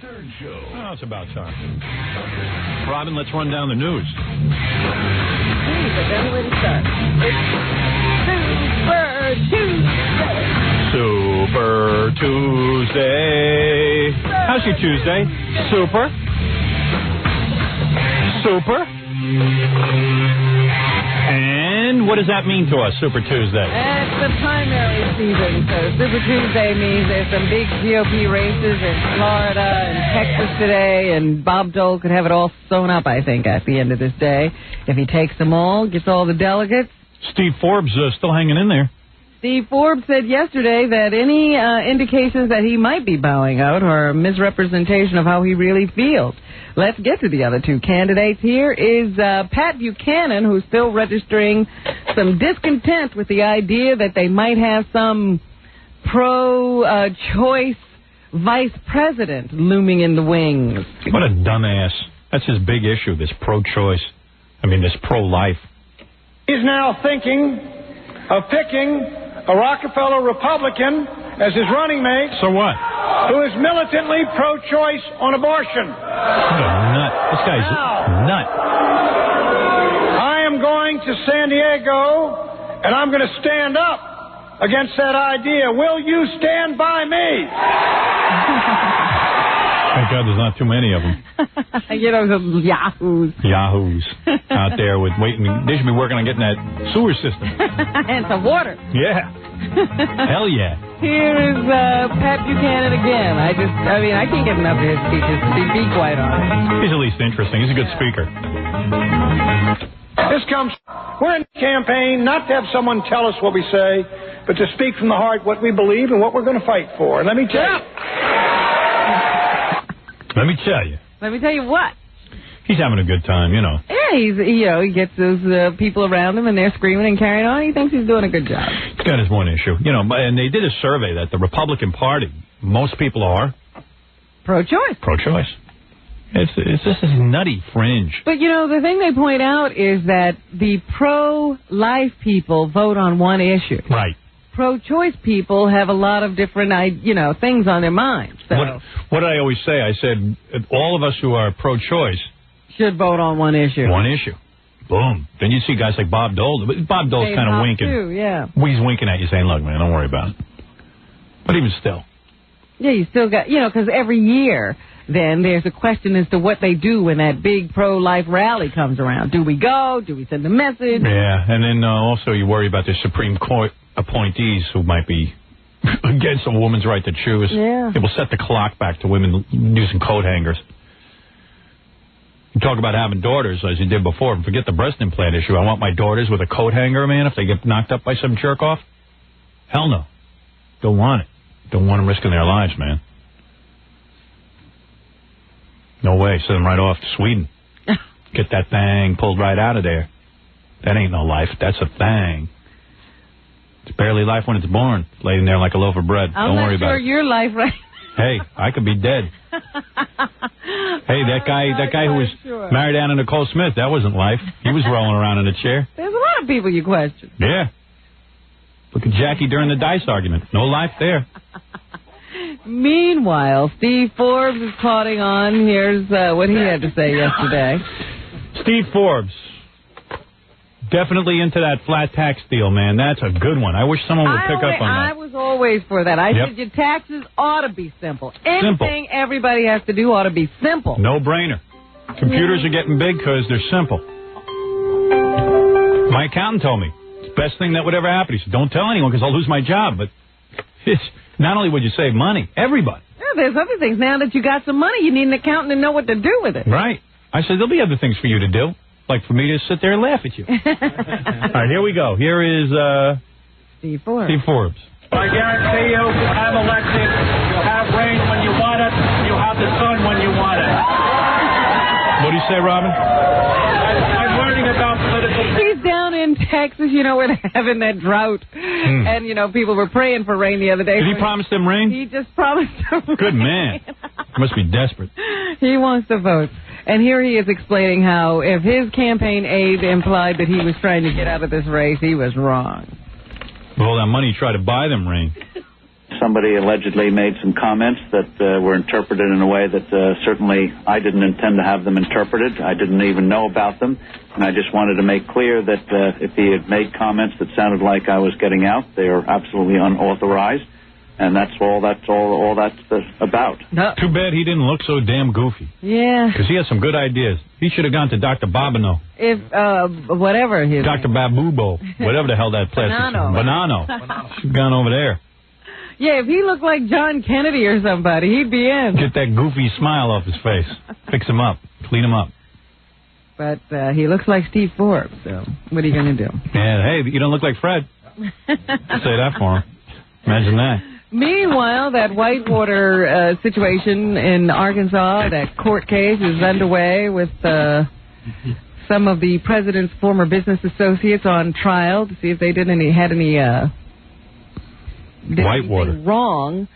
Stern Show. Oh, it's about time. Robin, let's run down the news. But then when it starts, it's Super Tuesday. Super Tuesday. How's your Tuesday? Super? Super? And what does that mean to us, Super Tuesday? It's the primary season, so Super Tuesday means there's some big GOP races in Florida and Texas today, and Bob Dole could have it all sewn up, I think, at the end of this day. If he takes them all, gets all the delegates. Steve Forbes still hanging in there. Steve Forbes said yesterday that any indications that he might be bowing out are a misrepresentation of how he really feels. Let's get to the other two candidates. Here is Pat Buchanan, who's still registering some discontent with the idea that they might have some pro-choice vice president looming in the wings. What a dumbass. That's his big issue, this pro-choice. This pro-life. He's now thinking of picking a Rockefeller Republican as his running mate. So what? Who is militantly pro-choice on abortion. What a nut. This guy's a nut. I am going to San Diego, and I'm going to stand up against that idea. Will you stand by me? Thank God there's not too many of them. Some yahoos. Yahoos out there with waiting. They should be working on getting that sewer system. And some water. Yeah. Hell yeah. Here is Pat Buchanan again. I can't get enough of his speeches, to be quite honest. He's at least interesting. He's a good speaker. We're in the campaign not to have someone tell us what we say, but to speak from the heart what we believe and what we're going to fight for. And let me tell you. Let me tell you. Let me tell you what. He's having a good time, Yeah, he gets those people around him and they're screaming and carrying on. He thinks he's doing a good job. He's got his one issue. And they did a survey that the Republican Party, most people are pro-choice. Pro-choice. It's just this nutty fringe. But, the thing they point out is that the pro-life people vote on one issue. Right. Pro-choice people have a lot of different, things on their minds. So. What did I always say? I said all of us who are pro-choice should vote on one issue. One issue. Boom. Then you see guys like Bob Dole. Bob Dole's kind of winking. Too, yeah. He's winking at you saying, look, man, don't worry about it. But even still. Yeah, you still got, because every year then there's a question as to what they do when that big pro-life rally comes around. Do we go? Do we send a message? Yeah, and then also you worry about the Supreme Court appointees who might be against a woman's right to choose. Yeah. It will set the clock back to women using coat hangers. You talk about having daughters, as you did before, and forget the breast implant issue. I want my daughters with a coat hanger, man, if they get knocked up by some jerk-off. Hell no. Don't want it. Don't want them risking their lives, man. No way. Send them right off to Sweden. Get that thing pulled right out of there. That ain't no life. That's a thing. It's barely life when it's born. It's laying there like a loaf of bread. Don't worry about it. I'm not sure your life right. Hey, I could be dead. Hey, that guy who was married Anna Nicole Smith, that wasn't life. He was rolling around in a chair. There's a lot of people you question. Yeah. Look at Jackie during the dice argument. No life there. Meanwhile, Steve Forbes is plotting on. Here's what he had to say yesterday. Steve Forbes. Definitely into that flat tax deal, man. That's a good one. I wish someone would pick up on that. I was always for that. I said your taxes ought to be simple. Anything everybody has to do ought to be simple. No brainer. Computers are getting big because they're simple. My accountant told me it's the best thing that would ever happen. He said, don't tell anyone because I'll lose my job. But it's not only would you save money, everybody. Yeah, there's other things. Now that you got some money, you need an accountant to know what to do with it. Right. I said, there'll be other things for you to do. Like for me to sit there and laugh at you. All right, here we go. Here is Steve Forbes. Steve Forbes. I guarantee you, I'm elected. You'll have rain when you want it. You'll have the sun when you want it. What do you say, Robin? I'm learning about political... He's down in Texas, where they're having that drought. And, people were praying for rain the other day. Did he promise them rain? He just promised them Good man. Must be desperate. He wants to vote. And here he is explaining how if his campaign aide implied that he was trying to get out of this race, he was wrong. With all that money, try to buy them rain. somebody allegedly made some comments that were interpreted in a way that certainly I didn't intend to have them interpreted. I didn't even know about them. And I just wanted to make clear that if he had made comments that sounded like I was getting out, they are absolutely unauthorized. And that's all that's about. No. Too bad he didn't look so damn goofy. Yeah. Because he had some good ideas. He should have gone to Dr. Babino. If, whatever his Dr. Babubo. Whatever the hell that plastic is. Banano. Should have gone over there. Yeah, if he looked like John Kennedy or somebody, he'd be in. Get that goofy smile off his face. Fix him up. Clean him up. But he looks like Steve Forbes, so what are you going to do? Yeah, hey, you don't look like Fred. Say that for him. Imagine that. Meanwhile, that Whitewater situation in Arkansas, that court case is underway with some of the president's former business associates on trial to see if they did anything wrong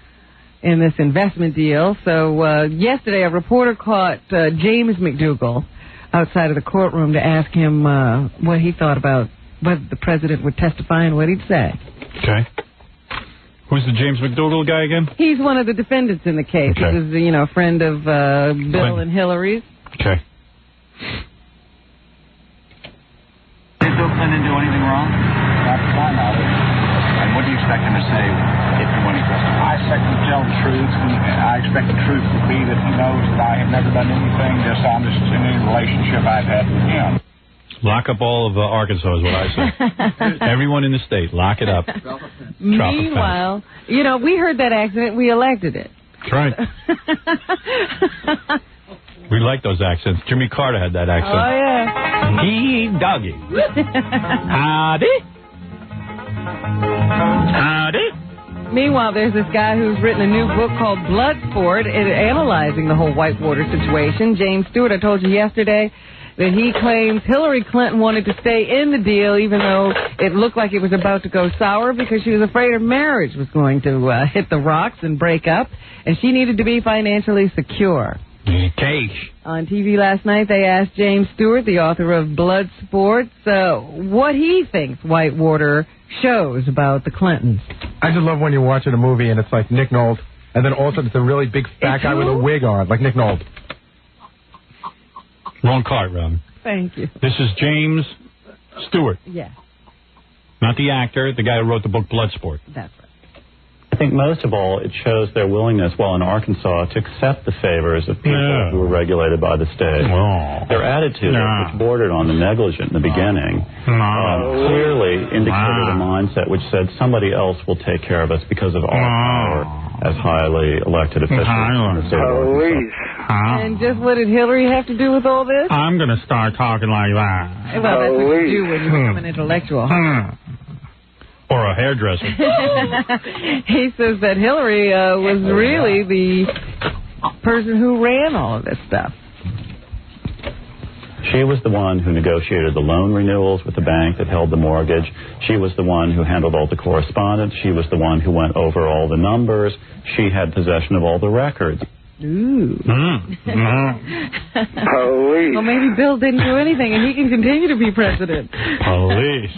in this investment deal. So yesterday, a reporter caught James McDougal outside of the courtroom to ask him what he thought about whether the president would testify and what he'd say. Okay. Who's the James McDougal guy again? He's one of the defendants in the case. Okay. He was, a friend of Bill and Hillary's. Okay. Did Bill Clinton do anything wrong? Not to my knowledge. And what do you expect him to say if and when he testifies? I expect him to tell the truth, and I expect the truth to be that he knows that I have never done anything dishonest in any relationship I've had with him. Lock up all of Arkansas is what I say. Everyone in the state, lock it up. Meanwhile, we heard that accident, we elected it. That's right. We like those accents. Jimmy Carter had that accent. Oh, yeah. He doggy. Howdy. Howdy. Meanwhile, there's this guy who's written a new book called Bloodsport, analyzing the whole Whitewater situation. James Stewart, I told you yesterday that he claims Hillary Clinton wanted to stay in the deal even though it looked like it was about to go sour because she was afraid her marriage was going to hit the rocks and break up, and she needed to be financially secure. On TV last night, they asked James Stewart, the author of Bloodsport, what he thinks Whitewater shows about the Clintons. I just love when you're watching a movie and it's like Nick Nolte, and then also it's a really big fat guy with a wig on, like Nick Nolte. Wrong card, Robin. Thank you. This is James Stewart. Yeah. Not the actor, the guy who wrote the book Bloodsport. That's right. I think most of all, it shows their willingness, while in Arkansas, to accept the favors of people who were regulated by the state. Their attitude, which bordered on the negligent in the beginning, clearly indicated a mindset which said somebody else will take care of us because of our power as highly elected officials in the state of Arkansas. And just what did Hillary have to do with all this? I'm going to start talking like that. Well, that's what you do when you become an intellectual. Or a hairdresser. He says that Hillary was really the person who ran all of this stuff. She was the one who negotiated the loan renewals with the bank that held the mortgage. She was the one who handled all the correspondence. She was the one who went over all the numbers. She had possession of all the records. Ooh. Well, maybe Bill didn't do anything, and he can continue to be president. Police.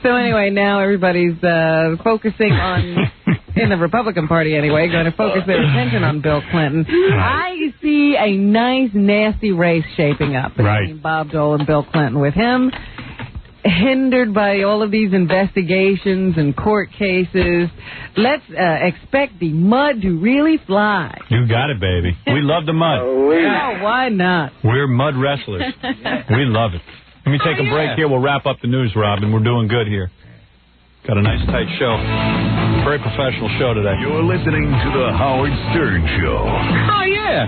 So anyway, now everybody's focusing on, in the Republican Party anyway, going to focus their attention on Bill Clinton. I see a nice, nasty race shaping up between Bob Dole and Bill Clinton, with him hindered by all of these investigations and court cases. Let's expect the mud to really fly. You got it, baby. We love the mud. Oh, why not? We're mud wrestlers. We love it. Let me take a break here. We'll wrap up the news, Robin. We're doing good here. Got a nice, tight show. Very professional show today. You're listening to The Howard Stern Show. Oh, yeah.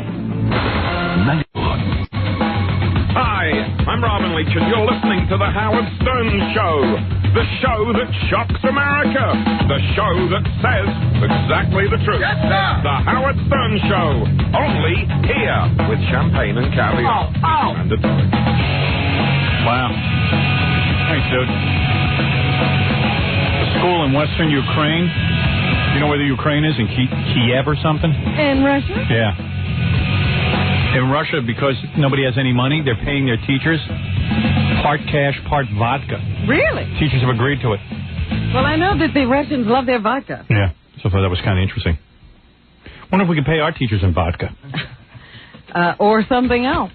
Hi, I'm Robin Leach, and you're listening to The Howard Stern Show. The show that shocks America. The show that says exactly the truth. Yes, sir. The Howard Stern Show. Only here with champagne and caviar. And a toy. Wow. Thanks, dude. A school in western Ukraine. You know where the Ukraine is? In Kiev or something? In Russia? Yeah. In Russia, because nobody has any money, they're paying their teachers part cash, part vodka. Really? Teachers have agreed to it. Well, I know that the Russians love their vodka. Yeah, so I thought that was kind of interesting. Wonder if we could pay our teachers in vodka. Or something else.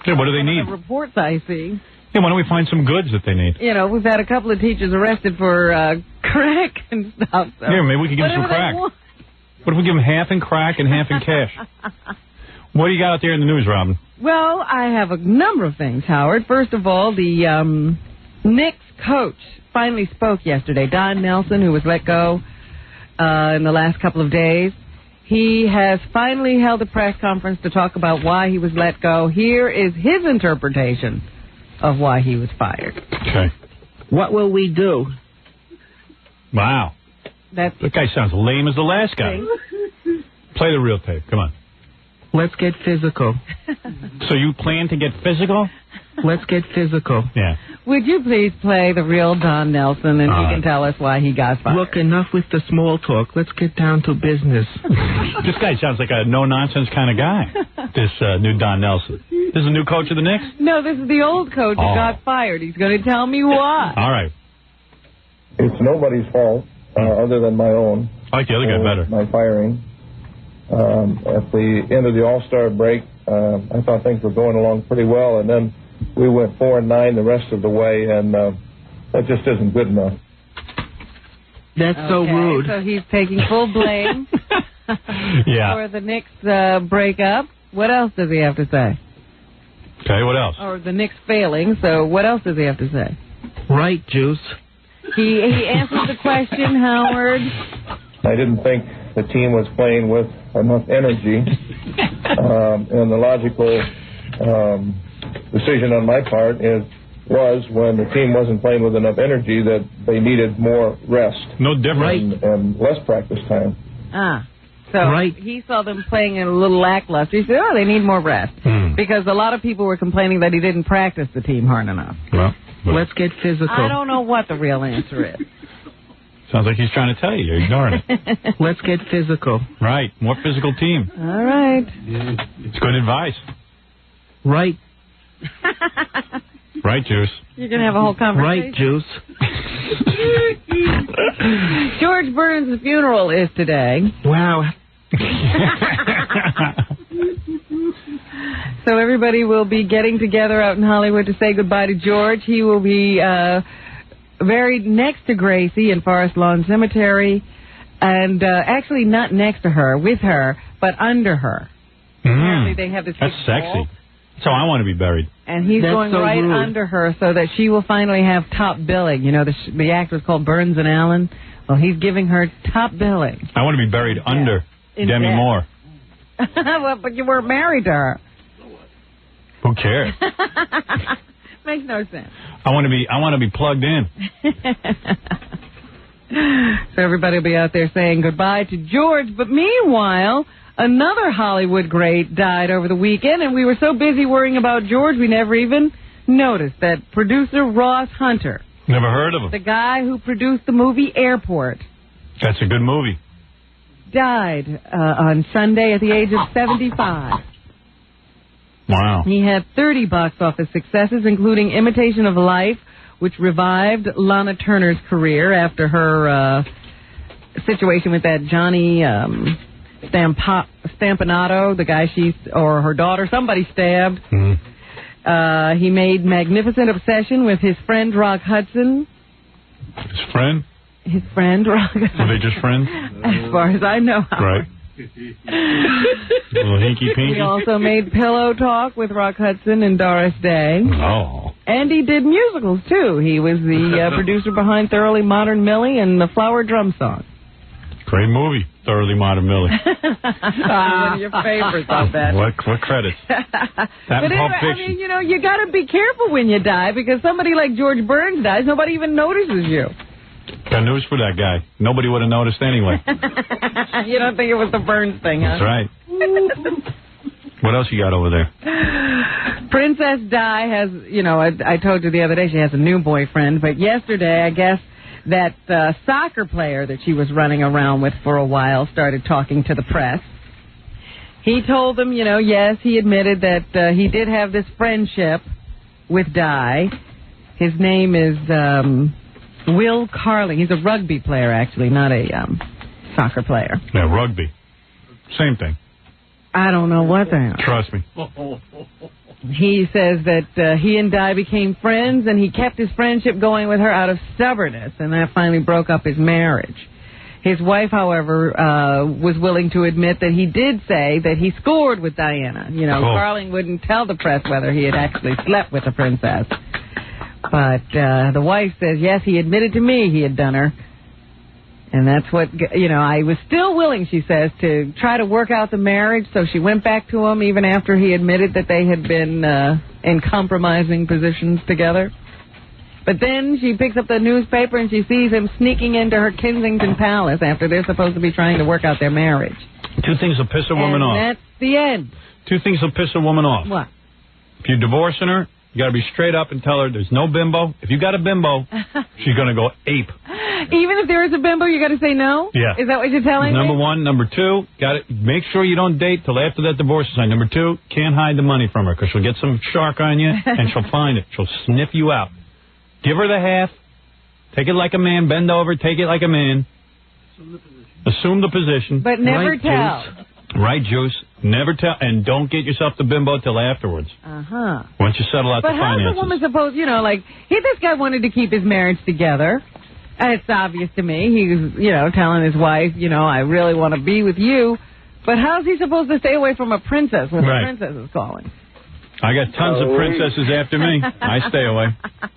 Yeah, what do they need? The reports I see. Yeah, why don't we find some goods that they need? You know, we've had a couple of teachers arrested for crack and stuff. So yeah, maybe we could give them some crack. What if we give them half in crack and half in cash? What do you got out there in the news, Robin? Well, I have a number of things, Howard. First of all, the Knicks coach finally spoke yesterday. Don Nelson, who was let go in the last couple of days. He has finally held a press conference to talk about why he was let go. Here is his interpretation of why he was fired. Okay. What will we do? Wow. That guy sounds lame as the last guy. Play the real tape. Come on. Let's get physical. So you plan to get physical? Let's get physical. Yeah. Would you please play the real Don Nelson, and he can tell us why he got fired? Look, enough with the small talk. Let's get down to business. This guy sounds like a no-nonsense kind of guy, this new Don Nelson. This is a new coach of the Knicks? No, this is the old coach who got fired. He's going to tell me why. All right. It's nobody's fault other than my own. I like the other guy better. My firing. At the end of the All-Star break, I thought things were going along pretty well, and then we went 4-9 the rest of the way, and that just isn't good enough. That's so rude. So he's taking full blame for the Knicks breakup. What else does he have to say? Okay, what else? Or the Knicks failing, so what else does he have to say? Right, Juice. He answered the question, Howard. I didn't think the team was playing with enough energy, and the logical decision on my part was when the team wasn't playing with enough energy that they needed more rest. No difference. And less practice time. So he saw them playing a little lackluster. He said, they need more rest. Because a lot of people were complaining that he didn't practice the team hard enough. Well, let's get physical. I don't know what the real answer is. Sounds like he's trying to tell you. You're ignoring it. Let's get physical. Right. More physical team. All right. It's good advice. Right. Right, Juice. You're going to have a whole conversation. Right, Juice. George Burns' funeral is today. Wow. So everybody will be getting together out in Hollywood to say goodbye to George. He will be buried next to Gracie in Forest Lawn Cemetery, and actually not next to her, with her, but under her. Apparently they have this That's sexy. vault. That's how I want to be buried. And he's going right under her so that she will finally have top billing. You know, the actor's called Burns and Allen. Well, he's giving her top billing. I want to be buried under Demi Moore. Well, but you weren't married to her. Who cares? Makes no sense. I want to be plugged in. So everybody will be out there saying goodbye to George. But meanwhile, another Hollywood great died over the weekend, and we were so busy worrying about George, we never even noticed that producer Ross Hunter. Never heard of him. The guy who produced the movie Airport. That's a good movie. Died on Sunday at the age of 75. Wow. He had 30 box office successes, including Imitation of Life, which revived Lana Turner's career after her situation with that Johnny Stampinato, the guy or her daughter, somebody stabbed. He made Magnificent Obsession with his friend Rock Hudson. His friend? His friend Rock Hudson. Are they just friends? As far as I know. Right. Little hinky-pinky. He also made Pillow Talk with Rock Hudson and Doris Day. Oh. And he did musicals, too. He was the producer behind Thoroughly Modern Millie and the Flower Drum Song. Great movie, Thoroughly Modern Millie. One of your favorites, I bet. What credits? That but Pulp Fiction. I mean, you know, you got to be careful when you die, because somebody like George Burns dies, nobody even notices you. Got news for that guy. Nobody would have noticed anyway. You don't think it was the Burns thing, huh? That's right. What else you got over there? Princess Di has, you know, I told you the other day she has a new boyfriend, but yesterday, I guess, that soccer player that she was running around with for a while started talking to the press. He told them, you know, yes, he admitted that he did have this friendship with Di. His name is Will Carling. He's a rugby player, actually, not a soccer player. Yeah, rugby. Same thing. I don't know what the hell. Trust me. He says that he and Di became friends, and he kept his friendship going with her out of stubbornness, and that finally broke up his marriage. His wife, however, was willing to admit that he did say that he scored with Diana. You know, Carling wouldn't tell the press whether he had actually slept with the princess. But the wife says, yes, he admitted to me he had done her. And that's what, you know, I was still willing, she says, to try to work out the marriage. So she went back to him even after he admitted that they had been in compromising positions together. But then she picks up the newspaper and she sees him sneaking into her Kensington Palace after they're supposed to be trying to work out their marriage. Two things will piss a woman off. And that's the end. Two things will piss a woman off. What? If you're divorcing her, you got to be straight up and tell her there's no bimbo. If you got a bimbo, she's going to go ape. Even if there is a bimbo, you got to say no? Yeah. Is that what you're telling me? Number one. Number two, got to make sure you don't date till after that divorce is signed. Number two, can't hide the money from her because she'll get some shark on you and she'll find it. She'll sniff you out. Give her the half. Take it like a man. Bend over. Take it like a man. Assume the position. But never tell. Juice. Right, Juice. Never tell. And don't get yourself the bimbo till afterwards. Uh-huh. Once you settle out the finances. But how's a woman supposed, you know, like, this guy wanted to keep his marriage together. And it's obvious to me. He was, you know, telling his wife, you know, I really want to be with you. But how's he supposed to stay away from a princess when the princess is calling? I got tons of princesses after me. I stay away.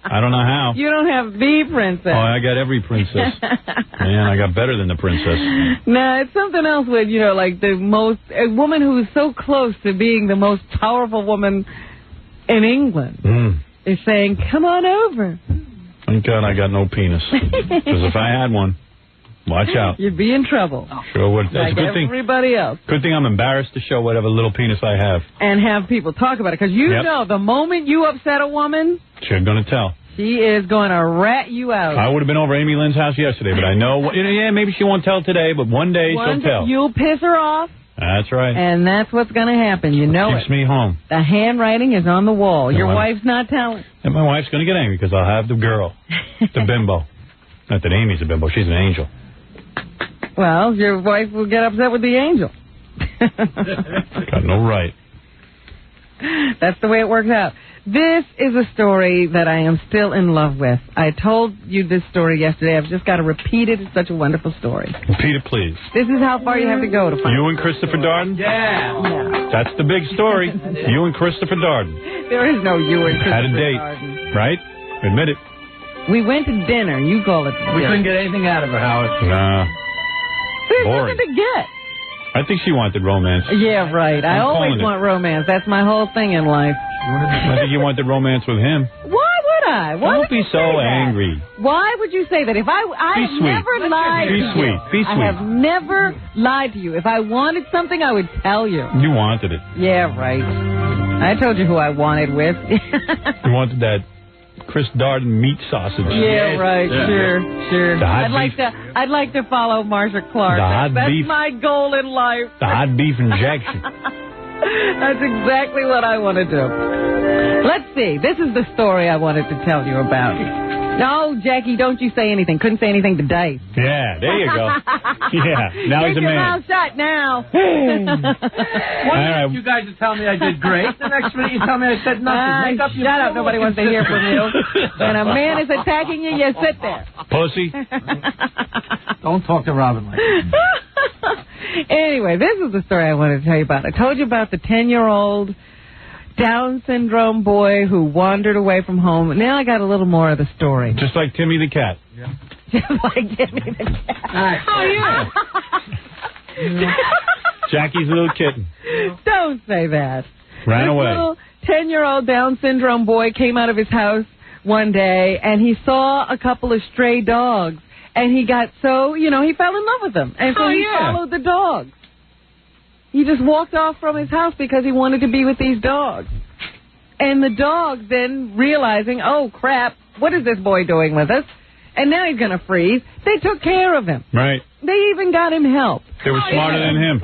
I don't know how. You don't have the princess. Oh, I got every princess. Man, I got better than the princess. No, it's something else with, you know, like a woman who's so close to being the most powerful woman in England is saying, come on over. Thank God I got no penis. Because if I had one, watch out. You'd be in trouble. Sure would. That's like a good thing. Everybody else. Good thing I'm embarrassed to show whatever little penis I have. And have people talk about it. Because you know, the moment you upset a woman, she's going to tell. She is going to rat you out. I would have been over Amy Lynn's house yesterday, but I know, yeah, maybe she won't tell today, but one day she'll tell. You'll piss her off. That's right. And that's what's going to happen. You know Keeps me home. The handwriting is on the wall. Your wife's not telling. And my wife's going to get angry because I'll have the girl, the bimbo. Not that Amy's a bimbo. She's an angel. Well, your wife will get upset with the angel. Got no right. That's the way it works out. This is a story that I am still in love with. I told you this story yesterday. I've just got to repeat it. It's such a wonderful story. Repeat it, please. This is how far you have to go to find You and Christopher Darden? Yeah. That's the big story. You and Christopher Darden. There is no you and Christopher Had a date, Darden. right? Admit it. We went to dinner. You call it We couldn't get anything out of her, Howard. Nah. There's Boring. nothing to get. I think she wanted romance. Yeah, right. I always want romance. That's my whole thing in life. I think you wanted romance with him. Why would I? Why Don't be so angry. Why would you say that? If I have sweet. never lied to you. Be sweet. Be sweet. I have never lied to you. If I wanted something, I would tell you. You wanted it. Yeah, right. I told you who I wanted with. You wanted that Chris Darden meat sausage. Yeah, right. Yeah. Sure. The hot I'd like to follow Marsha Clark. The hot That's beef. my goal in life. The hot beef injection. That's exactly what I want to do. Let's see. This is the story I wanted to tell you about. No, Jackie, don't you say anything. Couldn't say anything to Dice. Yeah, there you go. Yeah, now he's a Get your man. mouth shut now. One minute you guys are telling me I did great. The next minute you tell me I said nothing. Make up your Shut up. Nobody wants to hear from you. When a man is attacking you, you sit there. Pussy. Don't talk to Robin like that. Anyway, this is the story I wanted to tell you about. I told you about the 10-year-old Down syndrome boy who wandered away from home. Now I got a little more of the story. Just like Timmy the cat. Yeah. Just like Timmy the cat. Oh, yeah. Jackie's little kitten. Don't say that. Ran this away. Little 10-year-old Down syndrome boy came out of his house one day, and he saw a couple of stray dogs. And he got so, he fell in love with them. And so he followed the dogs. He just walked off from his house because he wanted to be with these dogs. And the dogs then realizing, oh, crap, what is this boy doing with us? And now he's going to freeze. They took care of him. Right. They even got him help. They were smarter than him.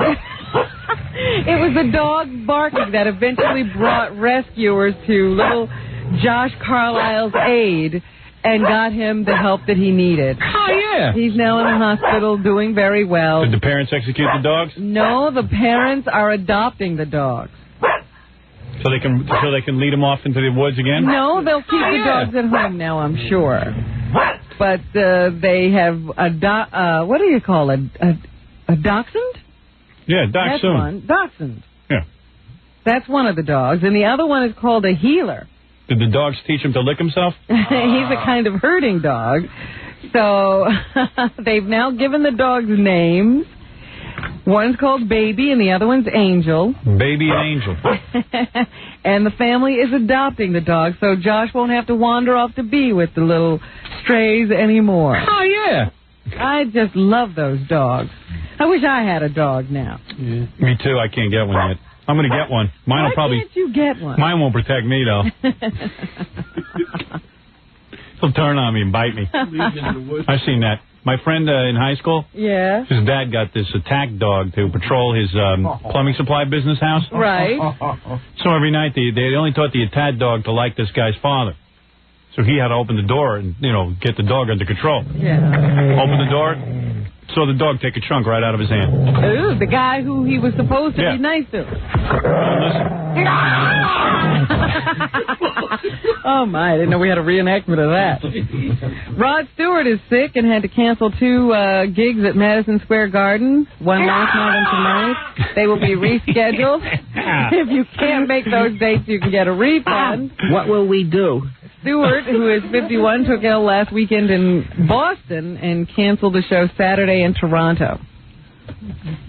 It was the dogs barking that eventually brought rescuers to little Josh Carlisle's aid. and got him the help that he needed. Oh, yeah. He's now in the hospital doing very well. Did the parents execute the dogs? No, the parents are adopting the dogs. So they can lead them off into the woods again? No, they'll keep the dogs at home now, I'm sure. But they have what do you call it? A dachshund? Yeah, dachshund. That's one. Dachshund. Yeah. That's one of the dogs. And the other one is called a healer. Did the dogs teach him to lick himself? He's a kind of herding dog. So they've now given the dogs names. One's called Baby and the other one's Angel. Baby and Angel. And the family is adopting the dog, so Josh won't have to wander off to be with the little strays anymore. Oh, yeah. I just love those dogs. I wish I had a dog now. Yeah. Me too. I can't get one yet. I'm going to get one. Mine will probably. Why can't you get one? Mine won't protect me, though. He'll turn on me and bite me. I've seen that. My friend in high school, yeah, his dad got this attack dog to patrol his plumbing supply business house. Right. So every night they only taught the attack dog to like this guy's father. So he had to open the door and, get the dog under control. Yeah. Open the door, saw the dog take a chunk right out of his hand. Ooh, the guy who he was supposed to be nice to. Oh, my, I didn't know we had a reenactment of that. Rod Stewart is sick and had to cancel 2 gigs at Madison Square Garden, one last night and tonight. They will be rescheduled. If you can't make those dates, you can get a refund. What will we do? Stewart, who is 51, took ill last weekend in Boston and canceled the show Saturday in Toronto.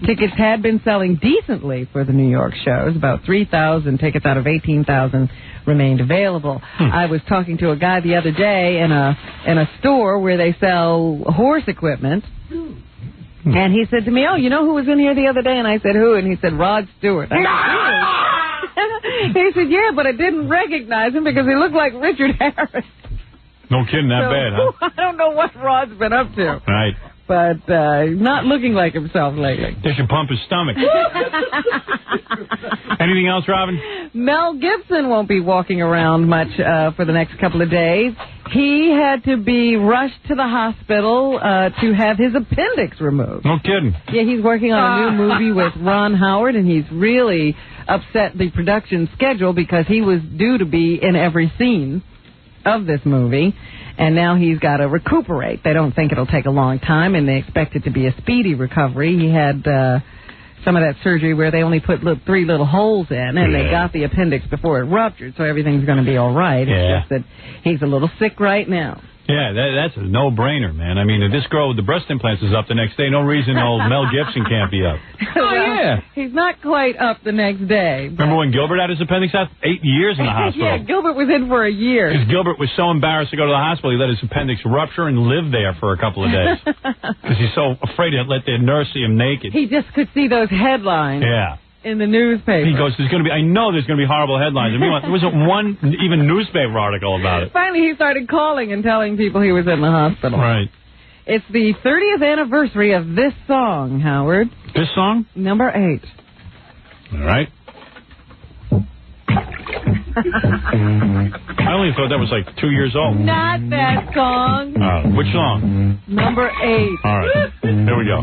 Tickets had been selling decently for the New York shows. About 3,000 tickets out of 18,000 remained available. I was talking to a guy the other day in a store where they sell horse equipment. And he said to me, "Oh, you know who was in here the other day?" And I said, "Who?" And he said, "Rod Stewart." I said, "Really?" He said, "Yeah, but I didn't recognize him because he looked like Richard Harris." No kidding, that bad, huh? I don't know what Rod's been up to. Right. But he's not looking like himself lately. They should pump his stomach. Anything else, Robin? Mel Gibson won't be walking around much for the next couple of days. He had to be rushed to the hospital to have his appendix removed. No kidding. Yeah, he's working on a new movie with Ron Howard, and he's really upset the production schedule because he was due to be in every scene of this movie. And now he's got to recuperate. They don't think it'll take a long time, and they expect it to be a speedy recovery. He had some of that surgery where they only put 3 little holes in, and they got the appendix before it ruptured, so everything's going to be all right. It's just that he's a little sick right now. Yeah, that's a no-brainer, man. I mean, if this girl with the breast implants is up the next day, no reason old Mel Gibson can't be up. He's not quite up the next day. Remember when Gilbert had his appendix out? 8 years in the hospital. Yeah, Gilbert was in for a year. Because Gilbert was so embarrassed to go to the hospital, he let his appendix rupture and live there for a couple of days. Because he's so afraid to let the nurse see him naked. He just could see those headlines. Yeah. In the newspaper. He goes, I know there's going to be horrible headlines. I mean, there wasn't one even newspaper article about it. Finally, he started calling and telling people he was in the hospital. Right. It's the 30th anniversary of this song, Howard. This song? Number 8. All right. I only thought that was like 2 years old. Not that song. Which song? Number 8. All right. Here we go.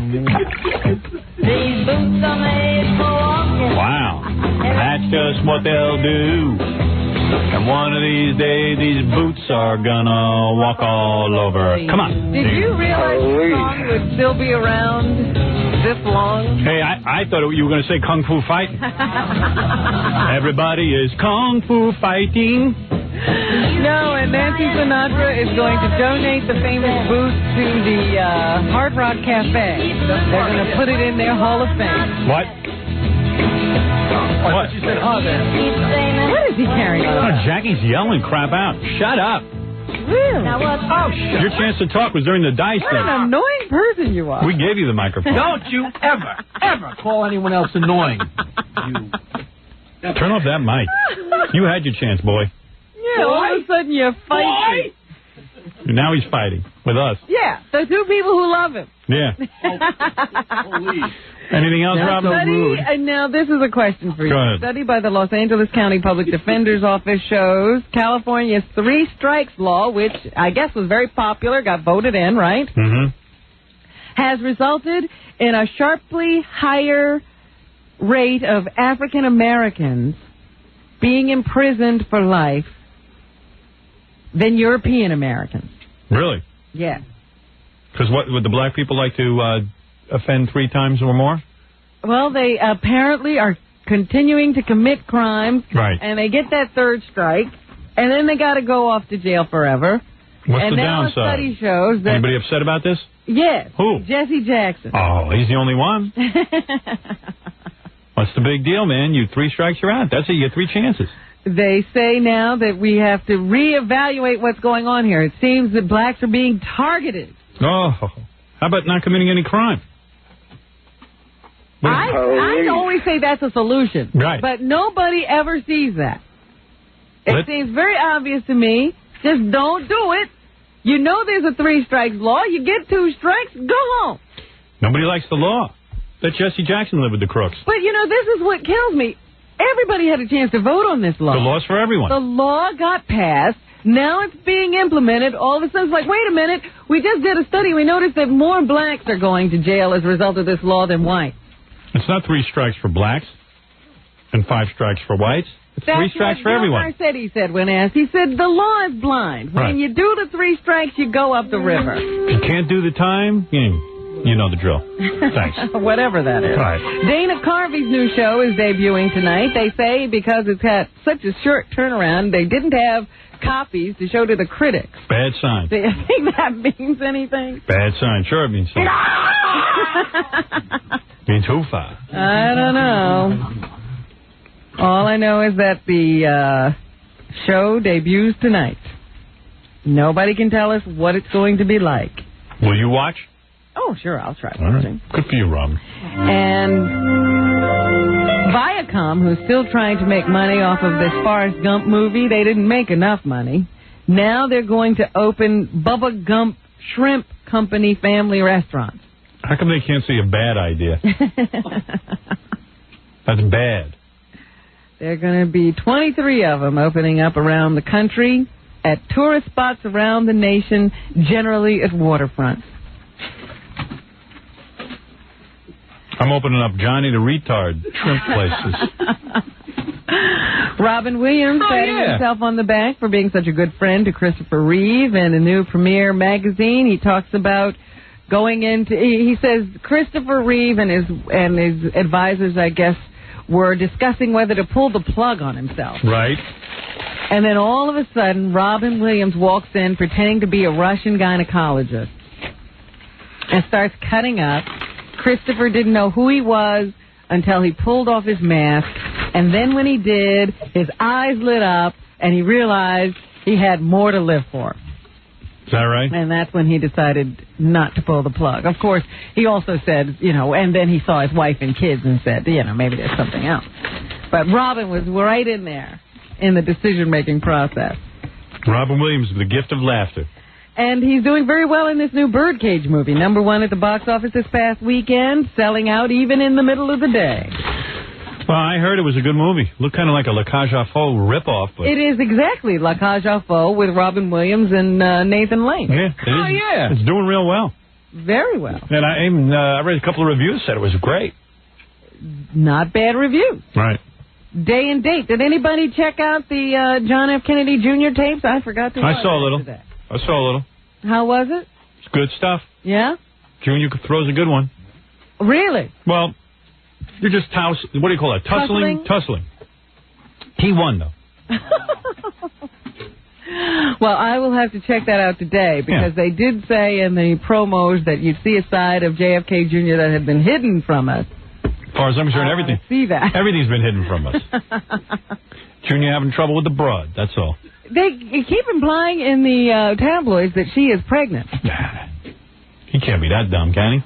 These boots are made for walking. Wow. That's just what they'll do. And one of these days, these boots are gonna walk all over. Come on. Did you realize the song would still be around this long? Hey, I thought you were going to say Kung Fu Fighting. Everybody is Kung Fu Fighting. No, and Nancy Sinatra is going to donate the famous boots to the Hard Rock Cafe. They're going to put it in their Hall of Fame. What? What? She said, what is he carrying on? Oh, Jackie's yelling crap out. Shut up. Really? Your chance to talk was during the dice What thing. an annoying person you are. We gave you the microphone. Don't you ever call anyone else annoying. Turn off that mic. You had your chance, boy. Yeah, all of a sudden you're fighting. Now he's fighting with us. Yeah, the 2 people who love him. Yeah. Anything else, Rob? Now, this is a question for you. Go ahead. A study by the Los Angeles County Public Defender's Office shows California's 3 strikes law, which I guess was very popular, got voted in, right? Mm-hmm. Has resulted in a sharply higher rate of African Americans being imprisoned for life than European Americans. Really? Yes. Because what would the black people like to offend 3 times or more? Well, they apparently are continuing to commit crimes, right? And they get that 3rd strike, and then they got to go off to jail forever. What's and the now downside? A study shows that. Anybody upset about this? Yes. Who? Jesse Jackson. Oh, he's the only one. What's the big deal, man? You 3 strikes, you're out. That's it. You get 3 chances. They say now that we have to reevaluate what's going on here. It seems that blacks are being targeted. Oh, how about not committing any crime? I always say that's a solution. Right. But nobody ever sees that. It seems very obvious to me. Just don't do it. You know there's a 3 strikes law. You get 2 strikes, go home. Nobody likes the law. Let Jesse Jackson live with the crooks. But, you know, this is what kills me. Everybody had a chance to vote on this law. The law's for everyone. The law got passed. Now it's being implemented. All of a sudden it's like, wait a minute. We just did a study. We noticed that more blacks are going to jail as a result of this law than whites. It's not 3 strikes for blacks and 5 strikes for whites. It's 3 strikes for everyone. That's what he said when asked. He said, the law is blind. When you do the 3 strikes, you go up the river. You can't do the time, you know the drill. Thanks. Whatever that is. Right. Dana Carvey's new show is debuting tonight. They say because it's had such a short turnaround, they didn't have copies to show to the critics. Bad sign. Do you think that means anything? Bad sign. Sure it means something. Means who far? I don't know. All I know is that the show debuts tonight. Nobody can tell us what it's going to be like. Will you watch? Oh, sure, I'll try All watching. Right. Good for you, Robin. And Viacom, who's still trying to make money off of this Forrest Gump movie, they didn't make enough money. Now they're going to open Bubba Gump Shrimp Company family restaurants. How come they can't see a bad idea? That's bad. There are going to be 23 of them opening up around the country at tourist spots around the nation, generally at waterfronts. I'm opening up Johnny the Retard shrimp places. Robin Williams patting himself on the back for being such a good friend to Christopher Reeve in a new Premiere magazine. He talks about going into... He says Christopher Reeve and his advisors, I guess, were discussing whether to pull the plug on himself. Right. And then all of a sudden, Robin Williams walks in pretending to be a Russian gynecologist and starts cutting up. Christopher didn't know who he was until he pulled off his mask. And then when he did, his eyes lit up and he realized he had more to live for. Is that right? And that's when he decided not to pull the plug. Of course, he also said, and then he saw his wife and kids and said, maybe there's something else. But Robin was right in there in the decision-making process. Robin Williams with the gift of laughter. And he's doing very well in this new Birdcage movie. #1 at the box office this past weekend, selling out even in the middle of the day. Well, I heard it was a good movie. Looked kind of like a La Cage aux Folles ripoff. But it is exactly La Cage aux Folles with Robin Williams and Nathan Lane. Yeah, yeah. It's doing real well. Very well. And I read a couple of reviews, said it was great. Not bad reviews. Right. Day and date. Did anybody check out the John F. Kennedy Jr. tapes? I forgot to watch I saw a little. today. I saw a little. How was it? It's good stuff. Yeah? Junior throws a good one. Really? Well, you're just what do you call that? Tussling. He won, though. Well, I will have to check that out today because they did say in the promos that you'd see a side of JFK Jr. that had been hidden from us. As far as I'm concerned, everything. See that. Everything's been hidden from us. Junior having trouble with the broad, that's all. They keep implying in the tabloids that she is pregnant. He can't be that dumb, can he?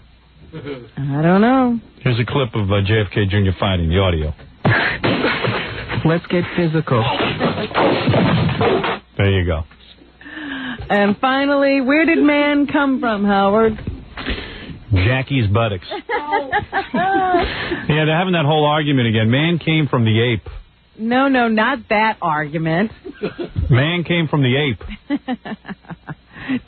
I don't know. Here's a clip of JFK Jr. fighting, the audio. Let's get physical. There you go. And finally, where did man come from, Howard? Jackie's buttocks. Yeah, they're having that whole argument again. Man came from the ape. No, not that argument. Man came from the ape.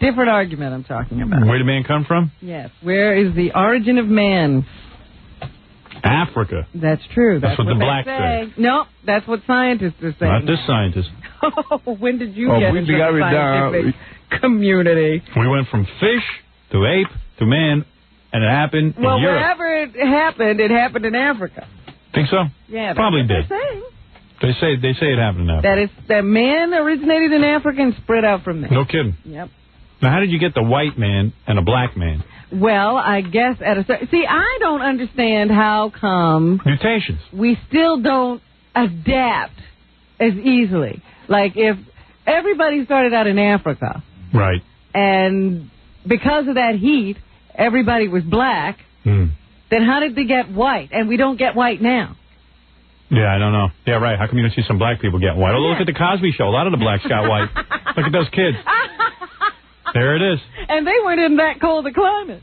Different argument I'm talking about. Where did man come from? Yes. Where is the origin of man? Africa. That's true. That's what the blacks say. No, that's what scientists are saying. Not this scientist. When did you get into the scientific community? We went from fish to ape to man, and it happened in Europe. Wherever it happened in Africa. Think so? Yeah, probably that's did. What they're saying. They say it happened in Africa. That man originated in Africa and spread out from there. No kidding. Yep. Now, how did you get the white man and a black man? Well, I guess at a certain... See, I don't understand how come... Mutations. We still don't adapt as easily. Like, if everybody started out in Africa... Right. And because of that heat, everybody was black, then how did they get white? And we don't get white now. Yeah, I don't know. Yeah, right. How come you don't see some black people get white? Oh, look at the Cosby Show. A lot of the blacks got white. Look at those kids. There it is. And they weren't in that cold a climate.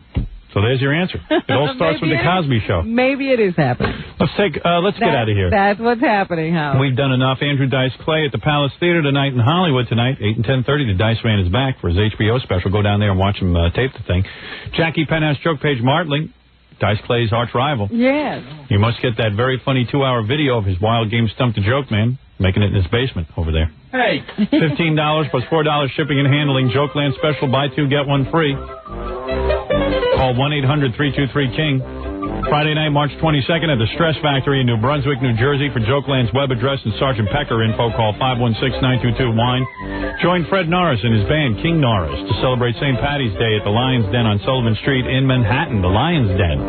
So there's your answer. It all starts with the Cosby Show. Maybe it is happening. Let's get out of here. That's what's happening, Howard. We've done enough. Andrew Dice Clay at the Palace Theater tonight in Hollywood tonight, 8 and 10:30. The Dice Man is back for his HBO special. Go down there and watch him tape the thing. Jackie Penthouse Joke Page Martling, Dice Clay's arch rival. Yes. You must get that very funny 2-hour video of his wild game Stump the Joke Man, making it in his basement over there. Hey. $15 plus $4 shipping and handling. Jokeland special, buy two, get one free. Call 1-800-323-KING. Friday night, March 22nd at the Stress Factory in New Brunswick, New Jersey. For Jokeland's web address and Sergeant Pecker info, call 516-922-WINE. Join Fred Norris and his band, King Norris, to celebrate St. Patty's Day at the Lion's Den on Sullivan Street in Manhattan, the Lion's Den.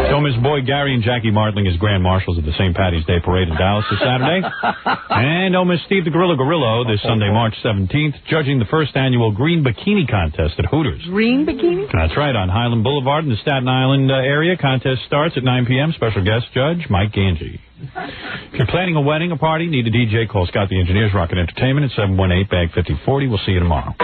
Don't miss Boyd Gary and Jackie Martling as Grand Marshals of the St. Patty's Day Parade in Dallas this Saturday. And don't miss Steve the Gorilla Gorillo this Sunday, March 17th, judging the first annual Green Bikini Contest at Hooters. Green Bikini? That's right, on Highland Boulevard in the Staten Island area. Contest starts at 9 p.m. Special guest judge, Mike Ganji. If you're planning a wedding or party, need a DJ, call Scott the Engineers, Rocket Entertainment at 718-BAG-5040. We'll see you tomorrow.